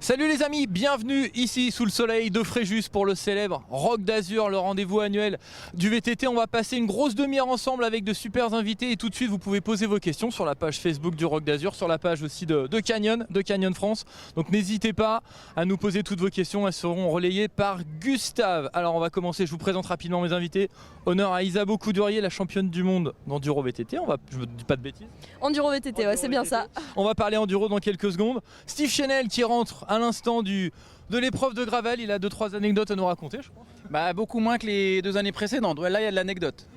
Salut les amis, bienvenue ici sous le soleil de Fréjus pour le célèbre Rock d'Azur, le rendez-vous annuel du VTT. On va passer une grosse demi-heure ensemble avec de super invités et tout de suite vous pouvez poser vos questions sur la page Facebook du Rock d'Azur, sur la page aussi de Canyon France. Donc n'hésitez pas à nous poser toutes vos questions, elles seront relayées par Gustave. Alors on va commencer, je vous présente rapidement mes invités. Honneur à Isabeau Coudurier, la championne du monde d'enduro VTT, je ne dis pas de bêtises. Enduro VTT, ouais, c'est bien ça. On va parler enduro dans quelques secondes. Steve Chenel qui rentre à l'instant de l'épreuve de gravel, il a 2-3 anecdotes à nous raconter je crois. Beaucoup moins que les 2 années précédentes, là il y a de l'anecdote.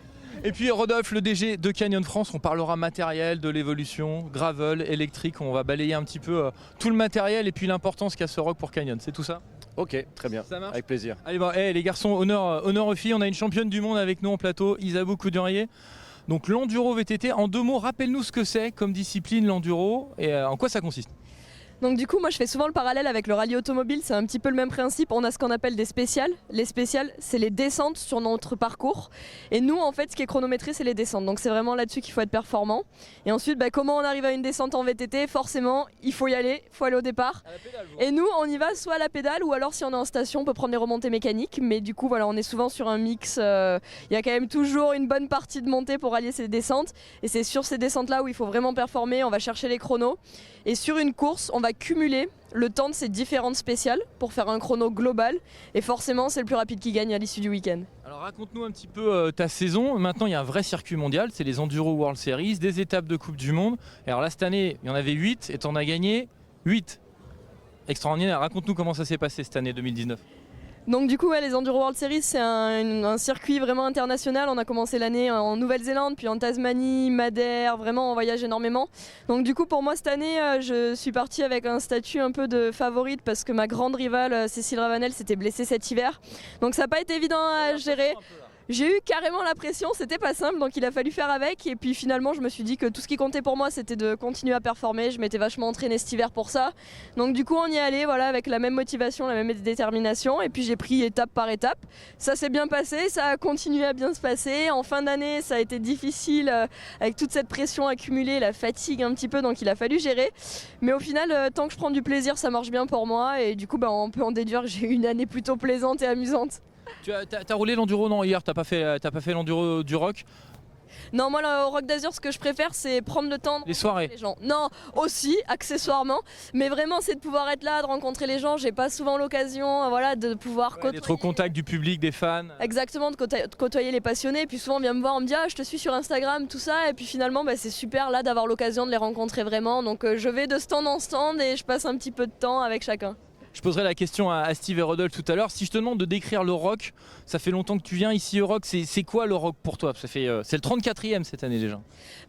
Et puis Rodolphe, le DG de Canyon France, on parlera matériel, de l'évolution, gravel, électrique, on va balayer un petit peu tout le matériel et puis l'importance qu'a ce rock pour Canyon, c'est tout ça? Ok, très bien, ça marche, avec plaisir. Allez les garçons, honneur aux filles, on a une championne du monde avec nous en plateau, Isabeau Coudurier. Donc l'enduro VTT, en 2 mots, rappelle-nous ce que c'est comme discipline l'enduro et en quoi ça consiste. Donc du coup moi je fais souvent le parallèle avec le rallye automobile, c'est un petit peu le même principe. On a ce qu'on appelle des spéciales. Les spéciales c'est les descentes sur notre parcours. Et nous en fait ce qui est chronométré c'est les descentes. Donc c'est vraiment là-dessus qu'il faut être performant. Et ensuite comment on arrive à une descente en VTT? Forcément il faut y aller, il faut aller au départ. Et nous on y va soit à la pédale ou alors si on est en station on peut prendre des remontées mécaniques. Mais du coup voilà on est souvent sur un mix. Il y a quand même toujours une bonne partie de montée pour rallier ces descentes. Et c'est sur ces descentes là où il faut vraiment performer, on va chercher les chronos. Et sur une course, on va cumuler le temps de ces différentes spéciales pour faire un chrono global. Et forcément, c'est le plus rapide qui gagne à l'issue du week-end. Alors raconte-nous un petit peu ta saison. Maintenant, il y a un vrai circuit mondial, c'est les Enduro World Series, des étapes de Coupe du Monde. Et alors là, cette année, il y en avait 8 et tu en as gagné 8. Extraordinaire. Raconte-nous comment ça s'est passé cette année 2019. Donc du coup les Enduro World Series c'est un circuit vraiment international. On a commencé l'année en Nouvelle-Zélande, puis en Tasmanie, Madère, vraiment on voyage énormément. Donc du coup pour moi cette année je suis partie avec un statut un peu de favorite parce que ma grande rivale Cécile Ravanel s'était blessée cet hiver. Donc ça n'a pas été évident à gérer. J'ai eu carrément la pression, c'était pas simple, donc il a fallu faire avec. Et puis finalement, je me suis dit que tout ce qui comptait pour moi, c'était de continuer à performer. Je m'étais vachement entraînée cet hiver pour ça. Donc du coup, on y est allé, voilà, avec la même motivation, la même détermination. Et puis j'ai pris étape par étape. Ça s'est bien passé, ça a continué à bien se passer. En fin d'année, ça a été difficile avec toute cette pression accumulée, la fatigue un petit peu, donc il a fallu gérer. Mais au final, tant que je prends du plaisir, ça marche bien pour moi. Et du coup, on peut en déduire que j'ai eu une année plutôt plaisante et amusante. Tu as roulé l'enduro? Non, hier, t'as pas fait l'enduro du rock? Non, moi au Rock d'Azur ce que je préfère c'est prendre le temps de les soirées. Les gens. Non, aussi accessoirement, mais vraiment c'est de pouvoir être là, de rencontrer les gens. J'ai pas souvent l'occasion voilà, de pouvoir côtoyer... d'être au contact du public, des fans. Exactement, de côtoyer les passionnés. Et puis souvent on vient me voir, on me dit je te suis sur Instagram, tout ça. Et puis finalement c'est super là d'avoir l'occasion de les rencontrer vraiment. Donc je vais de stand en stand et je passe un petit peu de temps avec chacun. Je poserai la question à Steve et Rodolphe tout à l'heure. Si je te demande de décrire le rock, ça fait longtemps que tu viens ici au rock, c'est quoi le rock pour toi? C'est le 34e cette année déjà.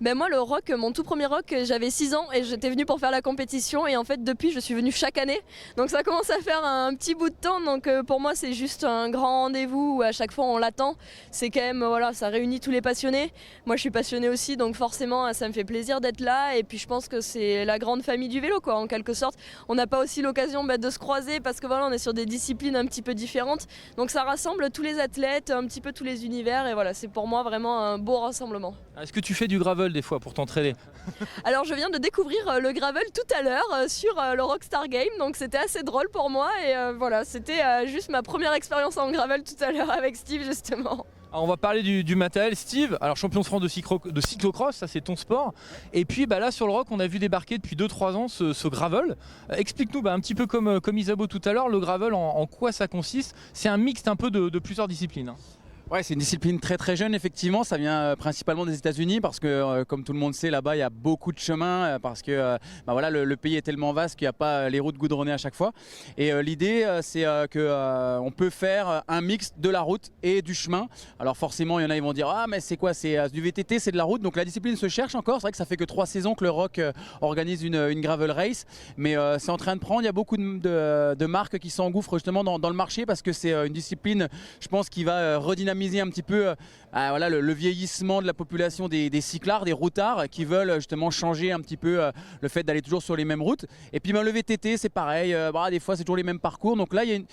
Moi le rock, mon tout premier rock, j'avais 6 ans et j'étais venue pour faire la compétition et en fait depuis je suis venue chaque année. Donc ça commence à faire un petit bout de temps, donc pour moi c'est juste un grand rendez-vous où à chaque fois on l'attend. C'est quand même, ça réunit tous les passionnés. Moi je suis passionnée aussi, donc forcément ça me fait plaisir d'être là et puis je pense que c'est la grande famille du vélo quoi, en quelque sorte. On n'a pas aussi l'occasion de se croiser parce que on est sur des disciplines un petit peu différentes, donc ça rassemble tous les athlètes, un petit peu tous les univers et voilà, c'est pour moi vraiment un beau rassemblement. Est-ce que tu fais du gravel des fois pour t'entraîner? Alors je viens de découvrir le gravel tout à l'heure sur le Rockstar Game, donc c'était assez drôle pour moi et voilà, c'était juste ma première expérience en gravel tout à l'heure avec Steve justement. Alors on va parler du matériel. Steve, alors champion de France de cyclocross, ça c'est ton sport. Et puis là sur le rock on a vu débarquer depuis 2-3 ans ce gravel. Explique-nous un petit peu comme Isabeau tout à l'heure, le gravel en quoi ça consiste? C'est un mixte un peu de plusieurs disciplines. Ouais, c'est une discipline très très jeune effectivement, ça vient principalement des États-Unis parce que comme tout le monde sait là-bas il y a beaucoup de chemins parce que le pays est tellement vaste qu'il n'y a pas les routes goudronnées à chaque fois. Et l'idée c'est qu'on peut faire un mix de la route et du chemin. Alors forcément il y en a ils vont dire mais c'est quoi, c'est du VTT, c'est de la route, donc la discipline se cherche encore. C'est vrai que ça fait que 3 saisons que le rock organise une gravel race, mais c'est en train de prendre. Il y a beaucoup de marques qui s'engouffrent justement dans le marché parce que c'est une discipline je pense qui va redynamiser un petit peu le vieillissement de la population des cyclards, des routards qui veulent justement changer un petit peu le fait d'aller toujours sur les mêmes routes. Et puis le VTT c'est pareil, des fois c'est toujours les mêmes parcours, donc là il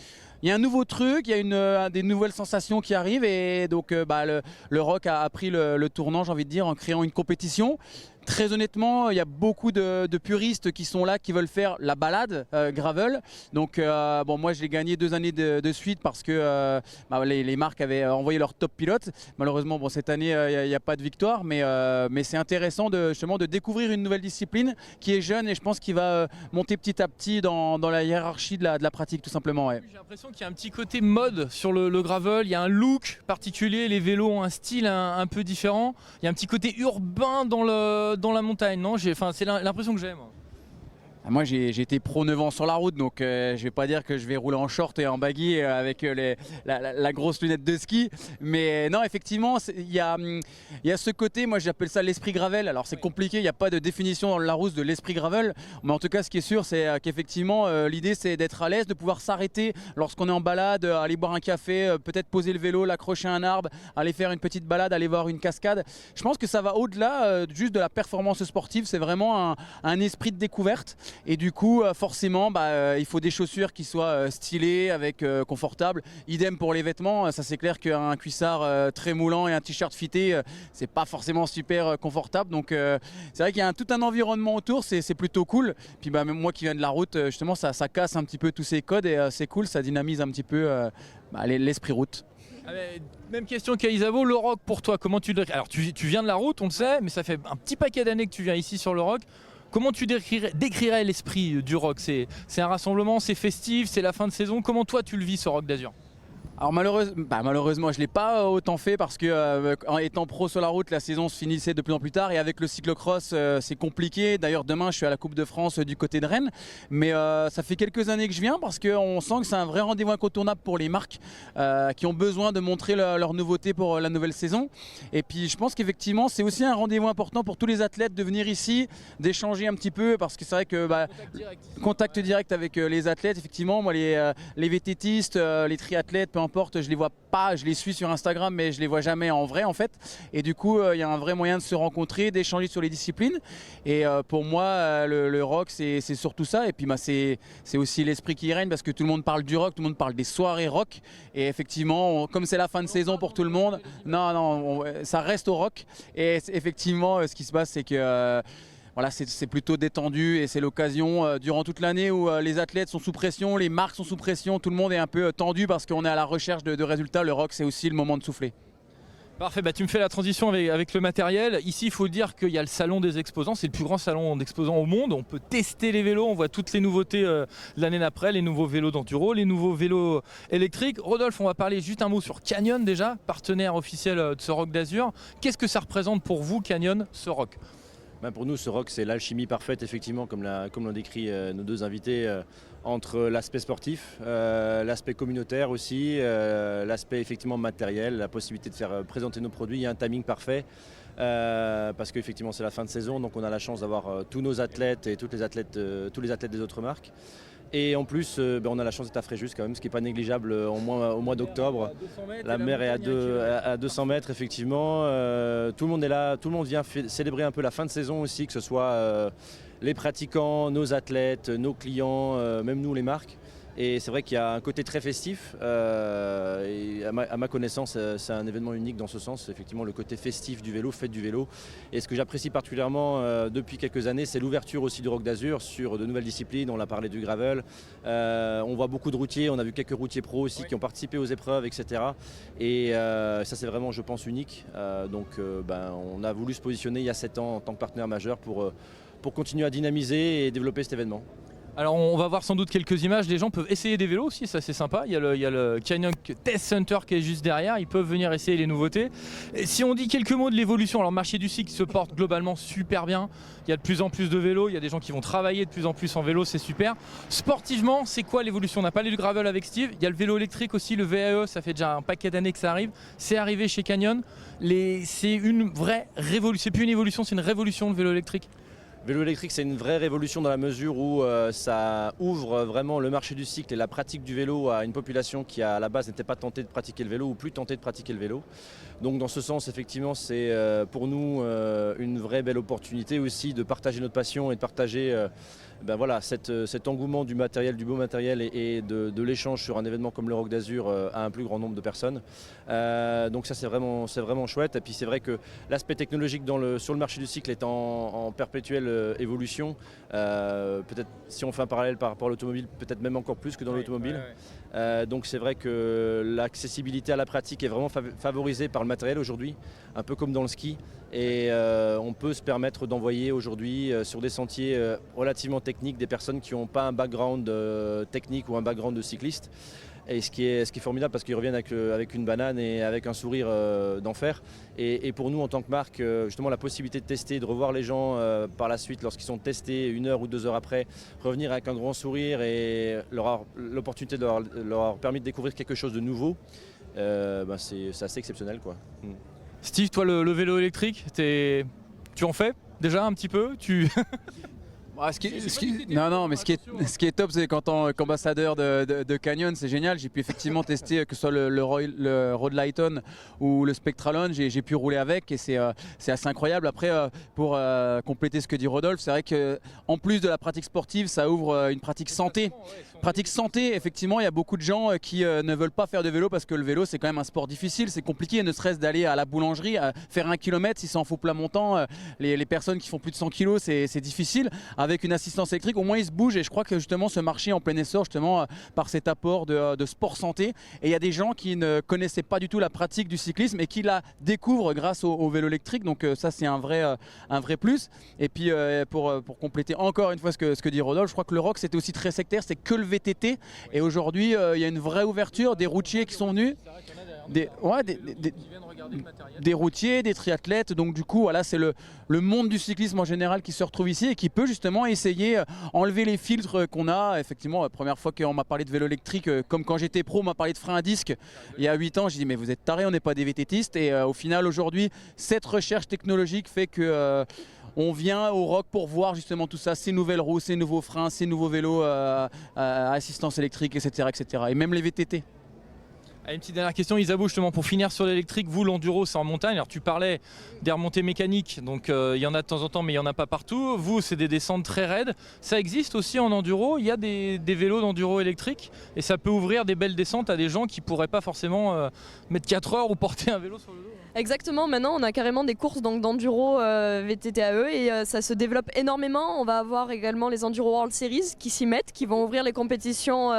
y a un nouveau truc, il y a des nouvelles sensations qui arrivent et donc le rock a pris le tournant, j'ai envie de dire, en créant une compétition très honnêtement, il y a beaucoup de puristes qui sont là, qui veulent faire la balade gravel. Donc bon, moi je l'ai gagné 2 années de suite parce que les marques avaient envoyé leur top pilote. Malheureusement, bon, cette année il n'y a pas de victoire, mais c'est intéressant justement de découvrir une nouvelle discipline qui est jeune et je pense qu'il va monter petit à petit dans la hiérarchie de la pratique tout simplement. Ouais. J'ai l'impression qu'il y a un petit côté mode sur le gravel, il y a un look particulier, les vélos ont un style un peu différent, il y a un petit côté urbain dans la montagne, non? C'est l'impression que j'ai. Moi j'ai été pro 9 ans sur la route, donc je vais pas dire que je vais rouler en short et en baggy avec la grosse lunette de ski, mais non, effectivement il y a ce côté, moi j'appelle ça l'esprit gravel. Alors c'est compliqué, il n'y a pas de définition dans le Larousse de l'esprit gravel, mais en tout cas ce qui est sûr c'est qu'effectivement l'idée c'est d'être à l'aise, de pouvoir s'arrêter lorsqu'on est en balade, aller boire un café, peut-être poser le vélo, l'accrocher à un arbre, aller faire une petite balade, aller voir une cascade. Je pense que ça va au-delà juste de la performance sportive, c'est vraiment un esprit de découverte. Et du coup, forcément, il faut des chaussures qui soient stylées, confortables. Idem pour les vêtements. Ça, c'est clair qu'un cuissard très moulant et un t-shirt fité, c'est pas forcément super confortable. Donc, c'est vrai qu'il y a tout un environnement autour. C'est plutôt cool. Puis, même moi qui viens de la route, justement, ça casse un petit peu tous ces codes et c'est cool. Ça dynamise un petit peu l'esprit route. Même question qu'à Isabeau, le rock pour toi, comment tu le... Alors, tu viens de la route, on le sait, mais ça fait un petit paquet d'années que tu viens ici sur le rock. Comment tu décrirais l'esprit du rock? C'est un rassemblement, c'est festif, c'est la fin de saison. Comment toi tu le vis ce Rock d'Azur? Alors malheureusement, je ne l'ai pas autant fait parce que en étant pro sur la route, la saison se finissait de plus en plus tard et avec le cyclocross, c'est compliqué. D'ailleurs, demain, je suis à la Coupe de France du côté de Rennes. Mais ça fait quelques années que je viens parce qu'on sent que c'est un vrai rendez-vous incontournable pour les marques qui ont besoin de montrer leur nouveauté pour la nouvelle saison. Et puis, je pense qu'effectivement, c'est aussi un rendez-vous important pour tous les athlètes de venir ici, d'échanger un petit peu parce que c'est vrai que contact direct avec les athlètes. Effectivement, moi, les VTTistes, les triathlètes, peu importe, je les vois pas, je les suis sur Instagram mais je les vois jamais en vrai en fait, et du coup il y a un vrai moyen de se rencontrer, d'échanger sur les disciplines, et pour moi le rock c'est surtout ça, et puis c'est aussi l'esprit qui règne parce que tout le monde parle du rock, tout le monde parle des soirées rock, et effectivement comme c'est la fin de saison pour tout le monde, ça reste au rock, et effectivement ce qui se passe c'est que voilà, c'est plutôt détendu et c'est l'occasion durant toute l'année où les athlètes sont sous pression, les marques sont sous pression, tout le monde est un peu tendu parce qu'on est à la recherche de résultats. Le rock, c'est aussi le moment de souffler. Parfait, tu me fais la transition avec le matériel. Ici, il faut dire qu'il y a le salon des exposants, c'est le plus grand salon d'exposants au monde. On peut tester les vélos, on voit toutes les nouveautés de l'année d'après, les nouveaux vélos d'enduro, les nouveaux vélos électriques. Rodolphe, on va parler juste un mot sur Canyon déjà, partenaire officiel de ce Rock d'Azur. Qu'est-ce que ça représente pour vous, Canyon, ce rock? Pour nous, ce rock, c'est l'alchimie parfaite, effectivement, comme l'ont décrit nos 2 invités, entre l'aspect sportif, l'aspect communautaire aussi, l'aspect effectivement matériel, la possibilité de faire présenter nos produits. Il y a un timing parfait parce qu'effectivement, c'est la fin de saison, donc on a la chance d'avoir tous nos athlètes et tous les athlètes des autres marques. Et en plus, on a la chance d'être à Fréjus quand même, ce qui n'est pas négligeable au mois d'octobre. La mer est à 200 mètres, effectivement. Tout le monde est là, tout le monde vient célébrer un peu la fin de saison aussi, que ce soit les pratiquants, nos athlètes, nos clients, même nous les marques. Et c'est vrai qu'il y a un côté très festif, et à ma connaissance c'est un événement unique dans ce sens, effectivement le côté festif du vélo, fête du vélo. Et ce que j'apprécie particulièrement depuis quelques années, c'est l'ouverture aussi du Rock d'Azur sur de nouvelles disciplines. On a parlé du gravel, on voit beaucoup de routiers, on a vu quelques routiers pros aussi qui ont participé aux épreuves, etc. Et ça c'est vraiment, je pense, unique. On a voulu se positionner il y a 7 ans en tant que partenaire majeur pour continuer à dynamiser et développer cet événement. Alors on va voir sans doute quelques images, les gens peuvent essayer des vélos aussi, ça c'est sympa, il y a le Canyon Test Center qui est juste derrière, ils peuvent venir essayer les nouveautés. Et si on dit quelques mots de l'évolution, alors le marché du cycle se porte globalement super bien, il y a de plus en plus de vélos, il y a des gens qui vont travailler de plus en plus en vélo, c'est super. Sportivement, c'est quoi l'évolution? On a parlé du gravel avec Steve, il y a le vélo électrique aussi, le VAE, ça fait déjà un paquet d'années que ça arrive, c'est arrivé chez Canyon, c'est une vraie révolution, c'est plus une évolution, c'est une révolution le vélo électrique. Vélo électrique, c'est une vraie révolution dans la mesure où ça ouvre vraiment le marché du cycle et la pratique du vélo à une population qui à la base n'était pas tentée de pratiquer le vélo ou plus tentée de pratiquer le vélo. Donc dans ce sens, effectivement, c'est pour nous une vraie belle opportunité aussi de partager notre passion et de partager cet engouement du matériel, du beau matériel et de l'échange sur un événement comme le Rock d'Azur à un plus grand nombre de personnes. Donc ça c'est vraiment chouette. Et puis c'est vrai que l'aspect technologique sur le marché du cycle est en perpétuelle évolution. Peut-être si on fait un parallèle par rapport à l'automobile, peut-être même encore plus que dans l'automobile. Donc c'est vrai que l'accessibilité à la pratique est vraiment favorisée par le matériel aujourd'hui, un peu comme dans le ski. Et on peut se permettre d'envoyer aujourd'hui sur des sentiers relativement techniques des personnes qui n'ont pas un background technique ou un background de cycliste. Et ce qui est formidable parce qu'ils reviennent avec une banane et avec un sourire d'enfer. Et pour nous en tant que marque, justement la possibilité de tester, de revoir les gens par la suite lorsqu'ils sont testés 1 heure ou 2 heures après, revenir avec un grand sourire et l'opportunité de leur avoir permis de découvrir quelque chose de nouveau, c'est assez exceptionnel, quoi. Steve, toi le vélo électrique, tu en fais déjà un petit peu Ce qui est top, c'est qu'ambassadeur de Canyon, c'est génial. J'ai pu effectivement tester que ce soit le Road Lighton ou le Spectralon, j'ai pu rouler avec et c'est assez incroyable. Après, pour compléter ce que dit Rodolphe, c'est vrai qu'en plus de la pratique sportive, ça ouvre une pratique santé. Pratique santé, effectivement, il y a beaucoup de gens qui ne veulent pas faire de vélo parce que le vélo, c'est quand même un sport difficile, c'est compliqué, ne serait-ce d'aller à la boulangerie, faire 1 km, si c'est en faux plat montant, les personnes qui font plus de 100 kg, c'est difficile. Avec une assistance électrique, au moins il se bouge et je crois que justement ce marché en plein essor justement par cet apport de sport santé, et il y a des gens qui ne connaissaient pas du tout la pratique du cyclisme et qui la découvrent grâce au vélo électrique, donc ça c'est un vrai plus. Et puis pour compléter encore une fois ce que dit Rodolphe, je crois que le rock c'était aussi très sectaire, c'est que le VTT, et aujourd'hui il y a une vraie ouverture, des routiers qui sont venus, des routiers, des triathlètes, donc du coup voilà, c'est le monde du cyclisme en général qui se retrouve ici et qui peut justement essayer enlever les filtres qu'on a. Effectivement, la première fois qu'on m'a parlé de vélo électrique, comme quand j'étais pro, on m'a parlé de frein à disque il y a 8 ans, j'ai dit mais vous êtes tarés, on n'est pas des VTTistes, et au final aujourd'hui cette recherche technologique fait que on vient au rock pour voir justement tout ça, ces nouvelles roues, ces nouveaux freins, ces nouveaux vélos à assistance électrique, etc., etc. Et même les VTT. Une petite dernière question, Isabeau, justement pour finir sur l'électrique, vous l'enduro c'est en montagne, alors tu parlais des remontées mécaniques, donc il y en a de temps en temps mais il n'y en a pas partout, vous c'est des descentes très raides, ça existe aussi en enduro, il y a des vélos d'enduro électrique et ça peut ouvrir des belles descentes à des gens qui ne pourraient pas forcément mettre 4 heures ou porter un vélo sur le dos. Exactement, maintenant on a carrément des courses d'enduro VTTAE et ça se développe énormément. On va avoir également les Enduro World Series qui s'y mettent, qui vont ouvrir les compétitions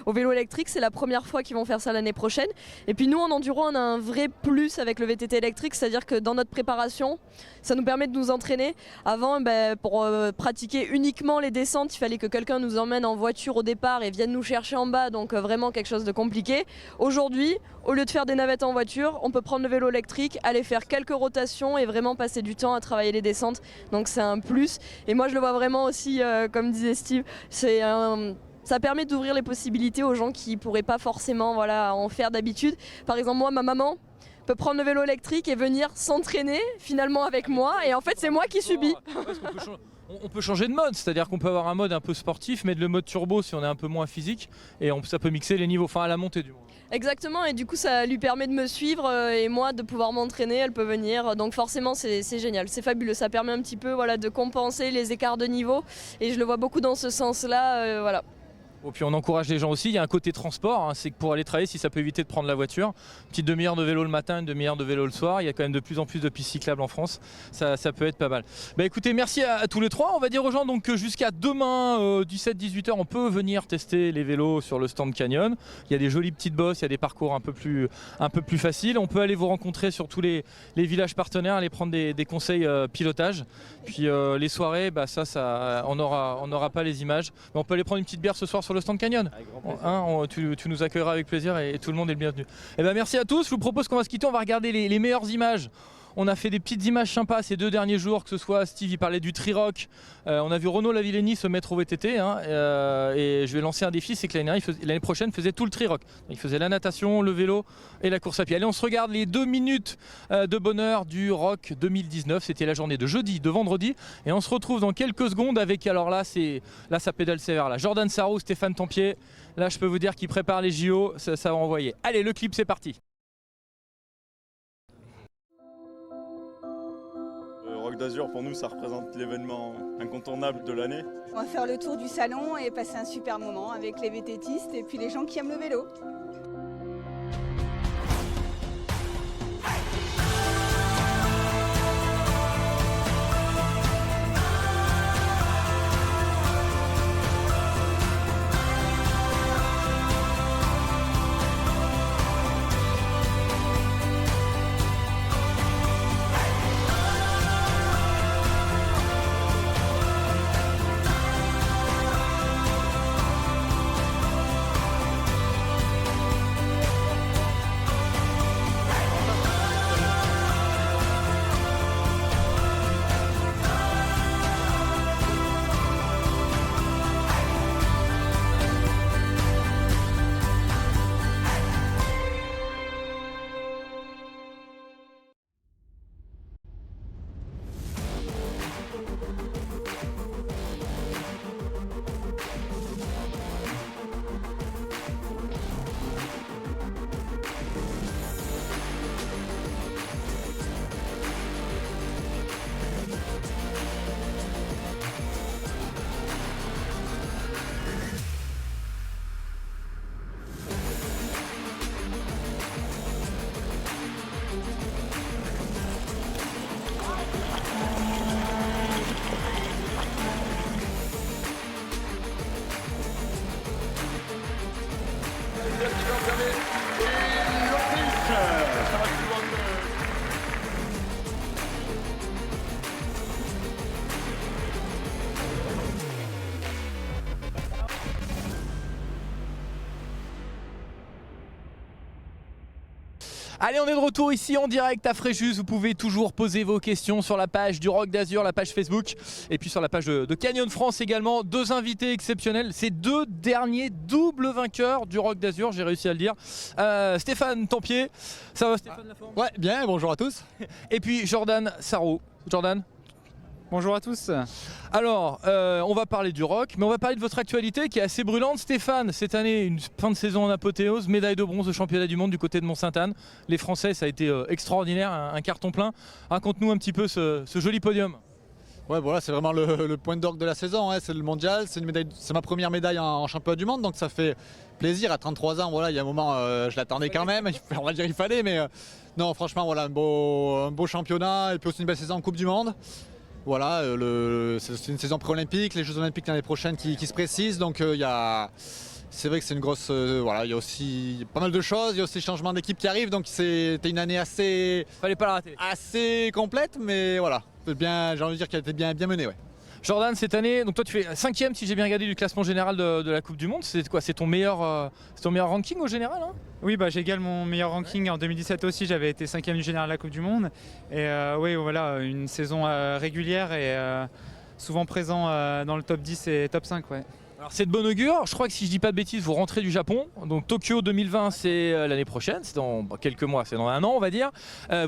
au vélo électrique. C'est la première fois qu'ils vont faire ça l'année prochaine. Et puis nous en enduro on a un vrai plus avec le VTT électrique, c'est-à-dire que dans notre préparation ça nous permet de nous entraîner. Avant pour pratiquer uniquement les descentes il fallait que quelqu'un nous emmène en voiture au départ et vienne nous chercher en bas, donc vraiment quelque chose de compliqué. Aujourd'hui, au lieu de faire des navettes en voiture, on peut prendre le vélo électrique, aller faire quelques rotations et vraiment passer du temps à travailler les descentes, donc c'est un plus. Et moi je le vois vraiment aussi, comme disait Steve, ça permet d'ouvrir les possibilités aux gens qui ne pourraient pas forcément en faire d'habitude. Par exemple moi, ma maman peut prendre le vélo électrique et venir s'entraîner finalement avec moi, et en fait c'est moi qui subis. On peut changer de mode, c'est-à-dire qu'on peut avoir un mode un peu sportif, mettre le mode turbo si on est un peu moins physique, et ça peut mixer les niveaux, enfin à la montée du moins. Exactement, et du coup ça lui permet de me suivre et moi de pouvoir m'entraîner, elle peut venir, donc forcément c'est génial, c'est fabuleux, ça permet un petit peu de compenser les écarts de niveau, et je le vois beaucoup dans ce sens-là, voilà. Et puis on encourage les gens aussi, il y a un côté transport, c'est que pour aller travailler, si ça peut éviter de prendre la voiture, une petite demi-heure de vélo le matin, une demi-heure de vélo le soir, il y a quand même de plus en plus de pistes cyclables en France, ça peut être pas mal. Écoutez, merci à tous les trois, on va dire aux gens donc que jusqu'à demain 17-18h on peut venir tester les vélos sur le stand Canyon, il y a des jolies petites bosses, il y a des parcours un peu plus faciles, on peut aller vous rencontrer sur tous les villages partenaires, aller prendre des conseils pilotage, puis les soirées, on n'aura pas les images, mais on peut aller prendre une petite bière ce soir sur le stand Canyon. Tu nous accueilleras avec plaisir et tout le monde est le bienvenu. Merci à tous, je vous propose qu'on va se quitter, on va regarder les meilleures images. On a fait des petites images sympas ces 2 derniers jours, que ce soit Steve, il parlait du tri-rock. On a vu Renaud Lavillenie se mettre au VTT. Hein, et je vais lancer un défi, c'est que l'année prochaine, il faisait tout le tri-rock. Il faisait la natation, le vélo et la course à pied. Allez, on se regarde les 2 minutes de bonheur du Rock 2019. C'était la journée de jeudi, de vendredi. Et on se retrouve dans quelques secondes avec, alors là, ça pédale sévère. Là. Jordan Sarrou, Stéphane Tempier. Là, je peux vous dire qu'ils préparent les JO. Ça va envoyer. Allez, le clip, c'est parti. Rock d'Azur, pour nous, ça représente l'événement incontournable de l'année. On va faire le tour du salon et passer un super moment avec les VTTistes et puis les gens qui aiment le vélo. Allez, on est de retour ici en direct à Fréjus. Vous pouvez toujours poser vos questions sur la page du Rock d'Azur, la page Facebook et puis sur la page de Canyon France également. 2 invités exceptionnels, ces 2 derniers doubles vainqueurs du Rock d'Azur, j'ai réussi à le dire. Stéphane Tempier, ça va Stéphane, la forme ? Ouais, bien, bonjour à tous. Et puis Jordan Sarrou. Jordan ? Bonjour à tous. Alors, on va parler du rock, mais on va parler de votre actualité qui est assez brûlante. Stéphane, cette année, une fin de saison en apothéose, médaille de bronze au championnat du monde du côté de Mont-Sainte-Anne. Les Français, ça a été extraordinaire, un carton plein. Raconte-nous un petit peu ce joli podium. Ouais, voilà, c'est vraiment le point d'orgue de la saison, hein. C'est le mondial, c'est ma première médaille en championnat du monde, donc ça fait plaisir. À 33 ans, voilà, il y a un moment, je l'attendais quand même, on va dire il fallait, mais non, franchement, voilà, un beau championnat et puis aussi une belle saison en Coupe du Monde. Voilà, c'est une saison pré-olympique, les Jeux olympiques l'année prochaine qui se précisent, donc c'est vrai que c'est une grosse... voilà, il y a aussi pas mal de choses, il y a aussi le changement d'équipe qui arrive, donc c'était une année Fallait pas la rater. assez complète, mais voilà, j'ai envie de dire qu'elle était bien menée. Ouais. Jordan, cette année, donc toi tu fais 5e si j'ai bien regardé du classement général de la Coupe du Monde. C'est quoi? C'est ton meilleur ranking au général, hein? Oui, j'égale mon meilleur ranking en 2017 aussi. J'avais été 5e du général de la Coupe du Monde. Et oui, voilà, une saison régulière et souvent présent dans le top 10 et top 5. Ouais. Alors c'est de bon augure, je crois que si je dis pas de bêtises, vous rentrez du Japon. Donc Tokyo 2020, c'est l'année prochaine, c'est dans quelques mois, c'est dans 1 an on va dire.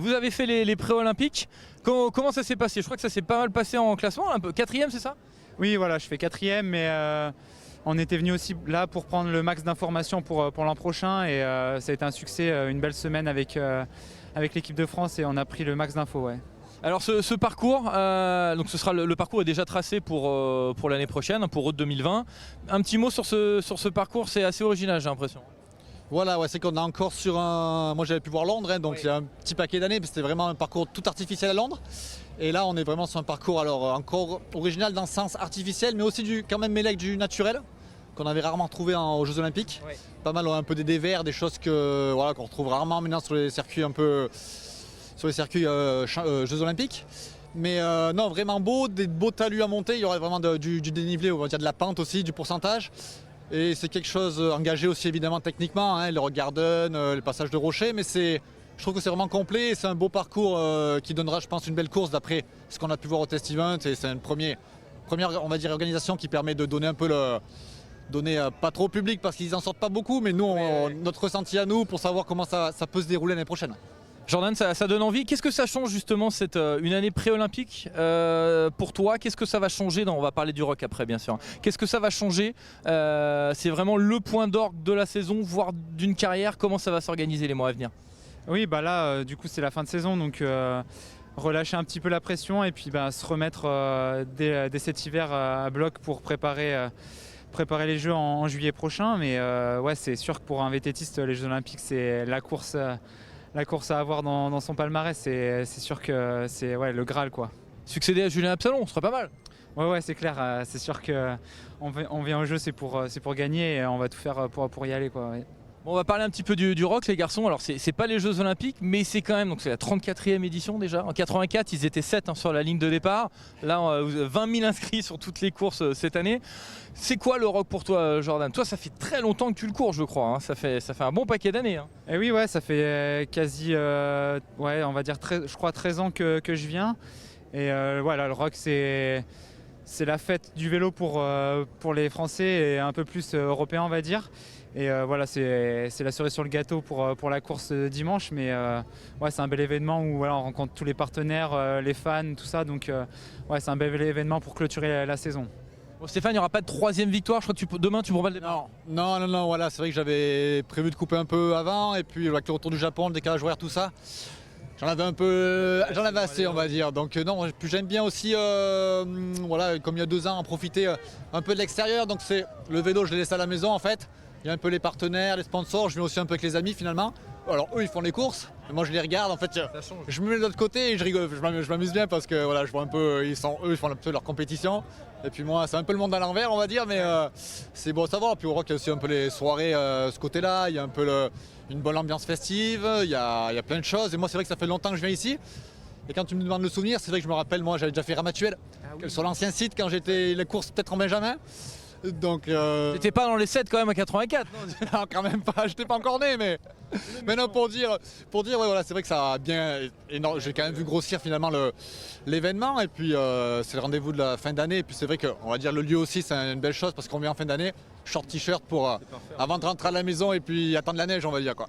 Vous avez fait les pré-olympiques. Comment ça s'est passé? Je crois que ça s'est pas mal passé en classement, un peu 4e, c'est ça? Oui, voilà, je fais 4e, mais on était venu aussi là pour prendre le max d'informations pour l'an prochain. Et ça a été un succès, une belle semaine avec l'équipe de France et on a pris le max d'infos. Ouais. Alors ce parcours, donc le parcours est déjà tracé pour l'année prochaine, pour Road 2020. Un petit mot sur ce parcours, c'est assez original j'ai l'impression. Voilà, ouais, c'est qu'on est encore sur un... Moi j'avais pu voir Londres, hein, donc il y a un petit paquet d'années, c'était vraiment un parcours tout artificiel à Londres. Et là on est vraiment sur un parcours alors encore original dans le sens artificiel, mais aussi quand même mêlé avec du naturel, qu'on avait rarement trouvé aux Jeux Olympiques. Ouais. Pas mal, un peu des dévers, des choses qu'on retrouve rarement maintenant sur les circuits Jeux Olympiques. Mais non, vraiment beau, des beaux talus à monter, il y aurait vraiment du dénivelé, on va dire de la pente aussi, du pourcentage. Et c'est quelque chose engagé aussi évidemment techniquement, hein, le rock garden, le passage de rochers, mais c'est Je trouve que c'est vraiment complet et c'est un beau parcours qui donnera, je pense, une belle course d'après ce qu'on a pu voir au Test Event. Et c'est une première, on va dire, organisation qui permet de donner un peu pas trop au public parce qu'ils en sortent pas beaucoup, mais nous, notre ressenti à nous pour savoir comment ça peut se dérouler l'année prochaine. Jordan, ça donne envie. Qu'est-ce que ça change justement une année pré-olympique pour toi? Qu'est-ce que ça va changer on va parler du rock après bien sûr. Qu'est-ce que ça va changer? C'est vraiment le point d'orgue de la saison, voire d'une carrière. Comment ça va s'organiser les mois à venir? Oui, bah là, du coup, c'est la fin de saison, donc relâcher un petit peu la pression et puis se remettre dès cet hiver à bloc pour préparer les Jeux en juillet prochain. Mais ouais, c'est sûr que pour un VTTiste, les Jeux Olympiques, c'est la course à avoir dans son palmarès. C'est sûr que c'est le Graal, quoi. Succéder à Julien Absalon, ce serait pas mal. Ouais, c'est clair. C'est sûr qu'on vient au jeu, c'est pour gagner et on va tout faire pour y aller, quoi. Ouais. Bon, on va parler un petit peu du rock, les garçons. Alors, c'est pas les Jeux Olympiques, mais c'est quand même. Donc, c'est la 34e édition déjà. En 84, ils étaient 7 sur la ligne de départ. Là, 20 000 inscrits sur toutes les courses cette année. C'est quoi le rock pour toi, Jordan? Toi, ça fait très longtemps que tu le cours, je crois. Hein. Ça fait un bon paquet d'années. Hein. Et oui, ça fait quasi, on va dire, je crois 13 ans que je viens. Et voilà, le rock, c'est la fête du vélo pour les Français et un peu plus européens, on va dire. Et voilà, c'est la cerise sur le gâteau pour la course dimanche, mais c'est un bel événement où on rencontre tous les partenaires, les fans, tout ça, donc c'est un bel événement pour clôturer la saison. Bon, Stéphane, il n'y aura pas de 3e victoire, je crois que demain tu pourras le départ. Non, voilà, c'est vrai que j'avais prévu de couper un peu avant, et puis avec le retour du Japon, le décalage horaire, tout ça, j'en avais assez, on va dire. Donc non, puis j'aime bien aussi, comme il y a 2 ans, en profiter un peu de l'extérieur, donc c'est le vélo, je l'ai laissé à la maison en fait. Il y a un peu les partenaires, les sponsors, je viens aussi un peu avec les amis finalement. Alors eux ils font les courses, et moi je les regarde en fait. Je me mets de l'autre côté et je rigole, je m'amuse bien parce que je vois un peu, eux ils font un peu leur compétition. Et puis moi c'est un peu le monde à l'envers on va dire, mais c'est bon à savoir. Puis au rock il y a aussi un peu les soirées ce côté-là, il y a un peu une bonne ambiance festive, il y a plein de choses. Et moi c'est vrai que ça fait longtemps que je viens ici. Et quand tu me demandes le souvenir, c'est vrai que je me rappelle, moi j'avais déjà fait Ramatuel sur l'ancien site quand j'étais les courses peut-être en Benjamin. Donc t'étais pas dans les 7 quand même à 84? Non, quand même pas, j'étais pas encore né, mais non, pour dire voilà, c'est vrai que ça a bien énorme. J'ai quand même vu grossir finalement l'événement, et puis c'est le rendez-vous de la fin d'année, et puis c'est vrai qu'on va dire le lieu aussi c'est une belle chose parce qu'on vient en fin d'année, short t-shirt pour avant de rentrer à la maison et puis attendre la neige on va dire quoi.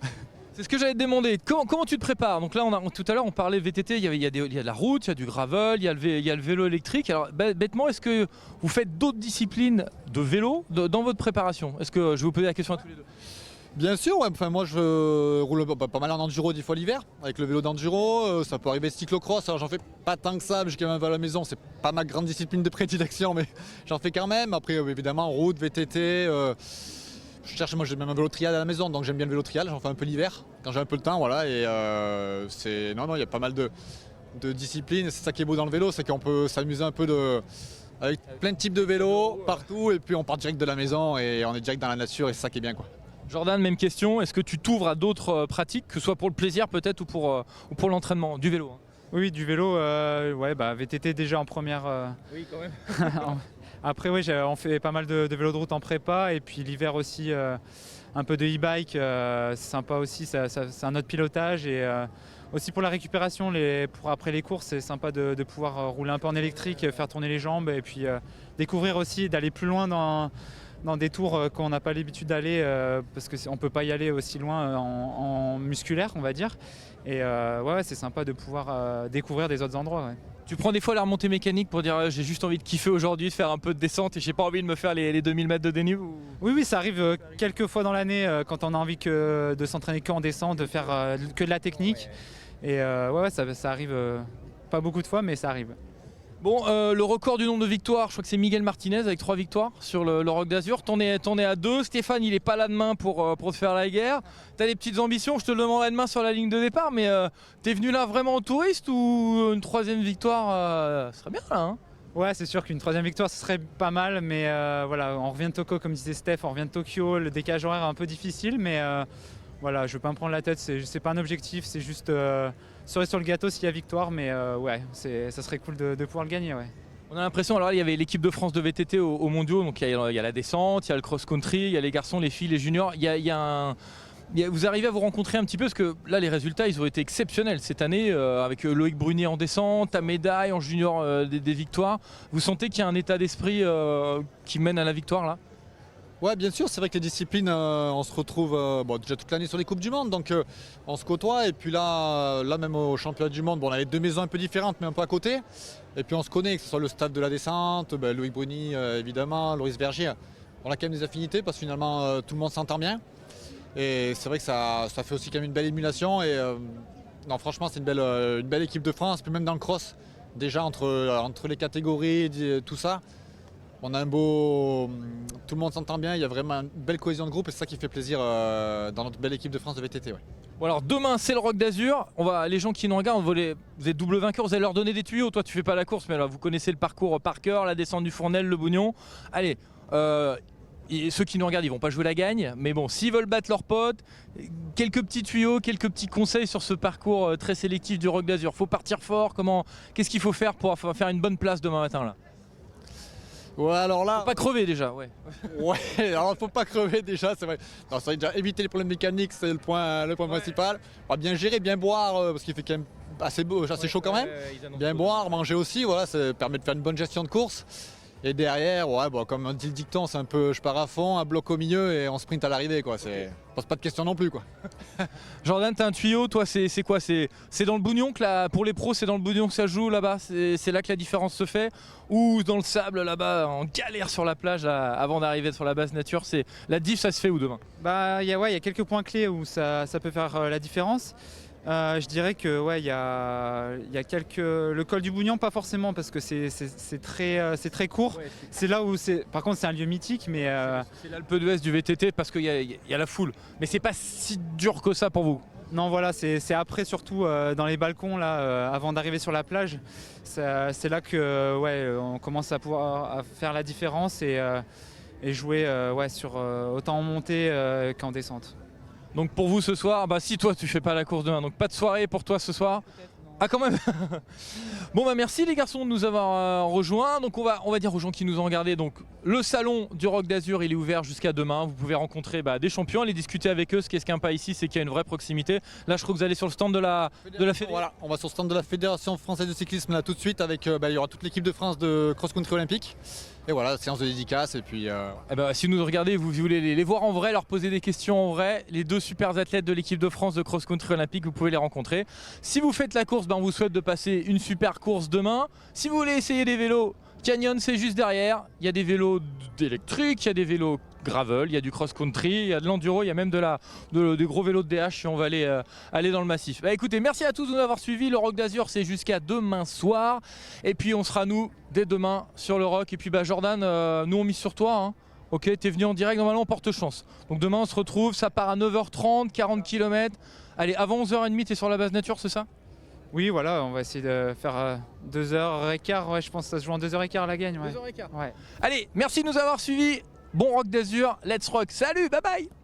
C'est ce que j'allais te demander. Comment tu te prépares? Donc là, tout à l'heure, on parlait VTT, il y a de la route, il y a du gravel, il y a le vélo électrique. Alors bêtement, est-ce que vous faites d'autres disciplines de vélo dans votre préparation? Est-ce que je vais vous poser la question à tous les deux? Bien sûr, ouais. Enfin, moi je roule pas mal en enduro des fois l'hiver, avec le vélo d'enduro, ça peut arriver cyclocross, alors j'en fais pas tant que ça, j'ai quand même un vélo à la maison, c'est pas ma grande discipline de prédilection, mais j'en fais quand même. Après évidemment route, VTT, moi j'ai même un vélo trial à la maison, donc j'aime bien le vélo trial, j'en fais un peu l'hiver, quand j'ai un peu le temps, voilà, et il y a pas mal de disciplines, c'est ça qui est beau dans le vélo, c'est qu'on peut s'amuser un peu avec plein de types de vélos partout, et puis on part direct de la maison et on est direct dans la nature, et c'est ça qui est bien quoi. Jordan, même question, est-ce que tu t'ouvres à d'autres pratiques, que ce soit pour le plaisir peut-être ou pour l'entraînement, du vélo? Oui, du vélo, VTT déjà en première. Oui, quand même. Après, oui, on fait pas mal de vélo de route en prépa, et puis l'hiver aussi, un peu de e-bike, c'est sympa aussi, c'est un autre pilotage, et aussi pour la récupération, après les courses, c'est sympa de pouvoir rouler un peu en électrique, faire tourner les jambes, et puis découvrir aussi, d'aller plus loin dans des tours qu'on n'a pas l'habitude d'aller, parce qu'on ne peut pas y aller aussi loin en musculaire, on va dire. Et c'est sympa de pouvoir découvrir des autres endroits. Ouais. Tu prends des fois la remontée mécanique pour dire j'ai juste envie de kiffer aujourd'hui, de faire un peu de descente et j'ai pas envie de me faire les 2000 mètres de dénive ou... Oui, ça arrive quelques fois dans l'année quand on a envie de s'entraîner qu'en descente, de faire que de la technique. Ouais. Et ça arrive pas beaucoup de fois, mais ça arrive. Bon, le record du nombre de victoires, je crois que c'est Miguel Martinez avec 3 victoires sur le Rock d'Azur. T'en es à 2. Stéphane, il est pas là demain pour te faire la guerre. T'as des petites ambitions, je te le demanderai demain sur la ligne de départ, mais t'es venu là vraiment en touriste ou une 3e victoire serait bien là hein? Ouais, c'est sûr qu'une 3e victoire ce serait pas mal, mais on revient de Tokyo, comme disait Steph, on revient de Tokyo, le décalage horaire est un peu difficile, mais voilà, je veux pas me prendre la tête, c'est pas un objectif, c'est juste cerise sur le gâteau s'il y a victoire, mais ça serait cool de pouvoir le gagner. Ouais. On a l'impression, alors là, il y avait l'équipe de France de VTT aux mondiaux, donc il y a la descente, il y a le cross-country, il y a les garçons, les filles, les juniors, il y a Vous arrivez à vous rencontrer un petit peu parce que là les résultats ils ont été exceptionnels cette année avec Loïc Brunier en descente, ta médaille en junior des victoires. Vous sentez qu'il y a un état d'esprit qui mène à la victoire là? Ouais, bien sûr, c'est vrai que les disciplines, on se retrouve déjà toute l'année sur les Coupes du Monde, donc on se côtoie. Et puis là même au championnat du monde, on a les deux maisons un peu différentes, mais un peu à côté. Et puis on se connaît, que ce soit le staff de la descente, Loïc Bruni évidemment, Loris Vergier. On a quand même des affinités parce que finalement tout le monde s'entend bien. Et c'est vrai que ça fait aussi quand même une belle émulation. Et non, franchement, c'est une belle équipe de France. Puis même dans le cross, déjà entre les catégories, tout ça. On a un beau. Tout le monde s'entend bien, il y a vraiment une belle cohésion de groupe et c'est ça qui fait plaisir dans notre belle équipe de France de VTT. Ouais. Bon alors demain c'est le Rock d'Azur. Les gens qui nous regardent, vous êtes double vainqueur, vous allez leur donner des tuyaux. Toi tu fais pas la course, mais là vous connaissez le parcours par cœur, la descente du Fournel, le Bougnon. Allez, ceux qui nous regardent, ils vont pas jouer la gagne, mais bon, s'ils veulent battre leurs potes, quelques petits tuyaux, quelques petits conseils sur ce parcours très sélectif du Rock d'Azur. Faut partir fort. Qu'est-ce qu'il faut faire pour faire une bonne place demain matin là? Ouais, alors là. Faut pas crever déjà, ouais. Ouais, alors faut pas crever déjà, c'est vrai. Non, c'est vrai, déjà éviter les problèmes mécaniques, c'est le point principal. On va bien gérer, bien boire, parce qu'il fait quand même assez chaud quand même. Bien boire, manger aussi, voilà, ça permet de faire une bonne gestion de course. Et derrière, comme on dit le dicton, c'est un peu je pars à fond, un bloc au milieu et on sprint à l'arrivée, quoi. Pose pas de questions non plus, quoi. Jordan, t'as un tuyau, toi c'est quoi? C'est dans le Bougnon que pour les pros c'est dans le Bougnon que ça joue là-bas, c'est là que la différence se fait, ou dans le sable là-bas en galère sur la plage avant d'arriver sur la base nature, la diff ça se fait où demain? Il y a quelques points clés où ça peut faire la différence. Je dirais que il y a quelques. Le col du Bougnon, pas forcément parce que c'est très court. Ouais, c'est là où par contre c'est un lieu mythique, mais c'est l'Alpe d'Huez du VTT parce qu'il y a la foule. Mais c'est pas si dur que ça pour vous. Non, voilà, c'est après surtout dans les balcons là, avant d'arriver sur la plage. C'est là que on commence à pouvoir faire la différence et jouer sur autant en montée qu'en descente. Donc pour vous ce soir, si toi tu fais pas la course demain, donc pas de soirée pour toi ce soir. Ah quand même. Bon merci les garçons de nous avoir rejoints. Donc on va dire aux gens qui nous ont regardés, donc le salon du Rock d'Azur il est ouvert jusqu'à demain. Vous pouvez rencontrer des champions, aller discuter avec eux. Ce qui est sympa ici, c'est qu'il y a une vraie proximité. Là je crois que vous allez sur le stand de la fédération. Voilà, on va sur le stand de la Fédération française de cyclisme là tout de suite avec il y aura toute l'équipe de France de cross-country olympique. Et voilà, séance de dédicace et puis... si vous nous regardez, vous voulez les voir en vrai, leur poser des questions en vrai, les deux super athlètes de l'équipe de France de cross-country olympique, vous pouvez les rencontrer. Si vous faites la course, on vous souhaite de passer une super course demain. Si vous voulez essayer des vélos, Canyon c'est juste derrière. Il y a des vélos électriques, il y a des vélos gravel, il y a du cross-country, il y a de l'enduro, il y a même des gros vélos de DH si on va aller dans le massif. Écoutez, merci à tous de nous avoir suivis. Le Rock d'Azur c'est jusqu'à demain soir. Et puis on sera dès demain sur le Rock. Et puis Jordan, nous on mise sur toi. Hein. Ok, t'es venu en direct, normalement on porte chance. Donc demain on se retrouve, ça part à 9h30, 40 km. Allez, avant 11h30 t'es sur la base nature, c'est ça? Oui, voilà, on va essayer de faire 2h15. Je pense que ça se joue en 2h15 la gagne. 2h15. Ouais. Allez, merci de nous avoir suivis. Bon Rock d'Azur, let's rock. Salut, bye bye.